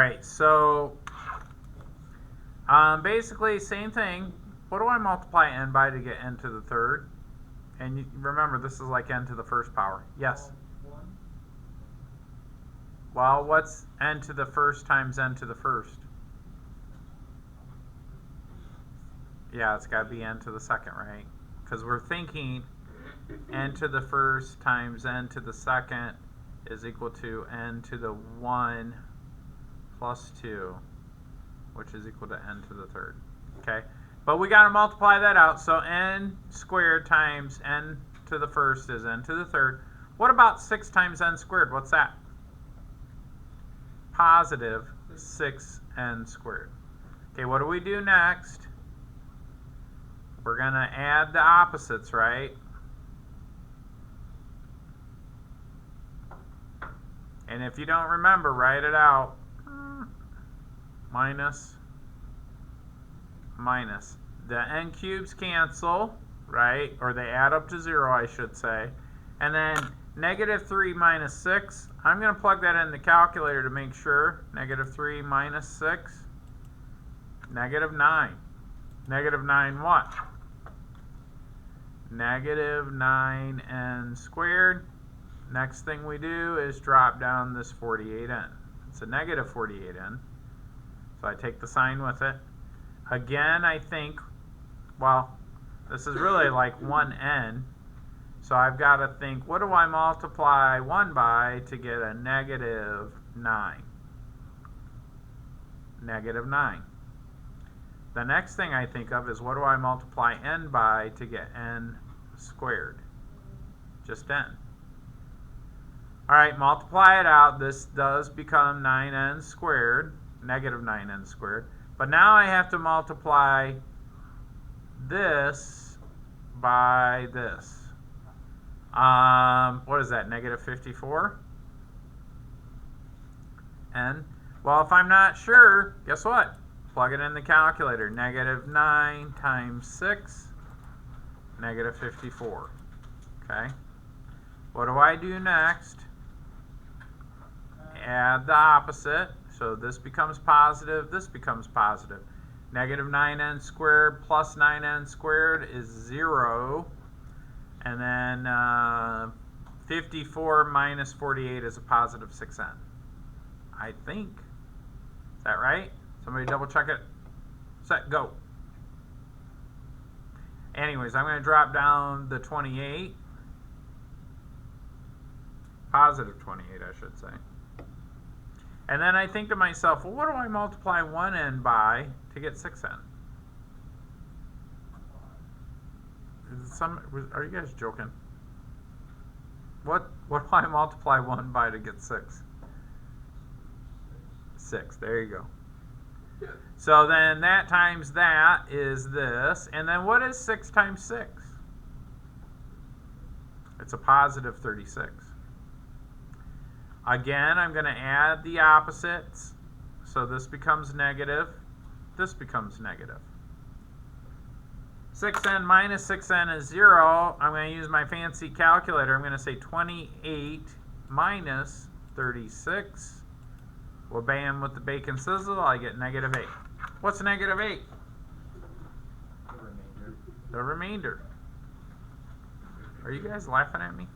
right, so basically same thing. What do I multiply n by to get n to the third? And you, remember, this is like n to the first power. Yes? 1. Well, what's n to the first times n to the first? Yeah, it's got to be n to the second, right? Because we're thinking n to the first times n to the second is equal to n to the 1 plus 2, which is equal to n to the third. Okay? But we got to multiply that out. So n squared times n to the first is n to the third. What about 6 times n squared? What's that? Positive 6n squared. Okay, what do we do next? We're going to add the opposites, right? And if you don't remember, write it out. Minus. The n cubes cancel, right? Or they add up to 0, I should say. And then negative 3 minus 6. I'm going to plug that in the calculator to make sure. Negative 3 minus 6. Negative 9. Negative 9 what? Negative 9n squared. Next thing we do is drop down this 48n. It's a negative 48n. So I take the sign with it. Again, I think, well, this is really like 1n. So I've got to think, what do I multiply 1 by to get a negative 9? Negative 9. The next thing I think of is, what do I multiply n by to get n squared? Just n. All right, multiply it out. This does become 9n squared, negative 9n squared. But now I have to multiply this by this. What is that, negative 54? N. Well, if I'm not sure, guess what? Plug it in the calculator. Negative 9 times 6, negative 54. Okay. What do I do next? Add the opposite. So this becomes positive, this becomes positive. Negative 9n squared plus 9n squared is 0. And then 54 minus 48 is a positive 6n. I think. Is that right? Somebody double check it. Set, go. Anyways, I'm going to drop down the 28. Positive 28, I should say. And then I think to myself, well, what do I multiply 1n by to get 6n? Are you guys joking? What do I multiply 1 by to get 6? 6. There you go. So then that times that is this. And then what is 6 times 6? It's a positive 36. Again, I'm going to add the opposites. So this becomes negative. This becomes negative. 6n minus 6n is 0. I'm going to use my fancy calculator. I'm going to say 28 minus 36. Well, bam, with the bacon sizzle, I get negative 8. What's negative 8? The remainder. The remainder. Are you guys laughing at me?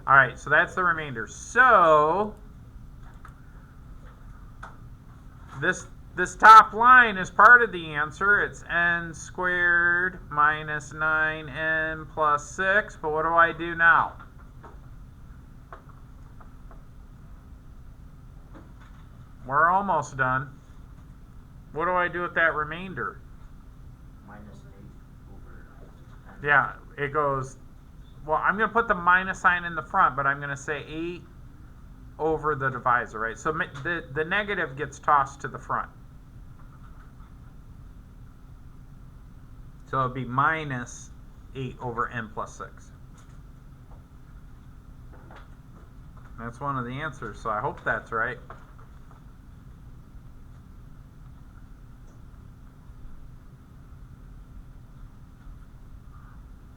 All right, so that's the remainder. So this top line is part of the answer. It's n squared minus 9n plus 6. But what do I do now? We're almost done. What do I do with that remainder? Minus 8 over n. Yeah, it goes, well, I'm going to put the minus sign in the front, but I'm going to say 8 over the divisor, right? So the negative gets tossed to the front. So it would be minus 8 over n plus 6. That's one of the answers, so I hope that's right.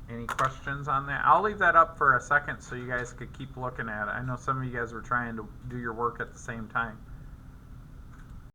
Any questions on that? I'll leave that up for a second so you guys could keep looking at it. I know some of you guys were trying to do your work at the same time.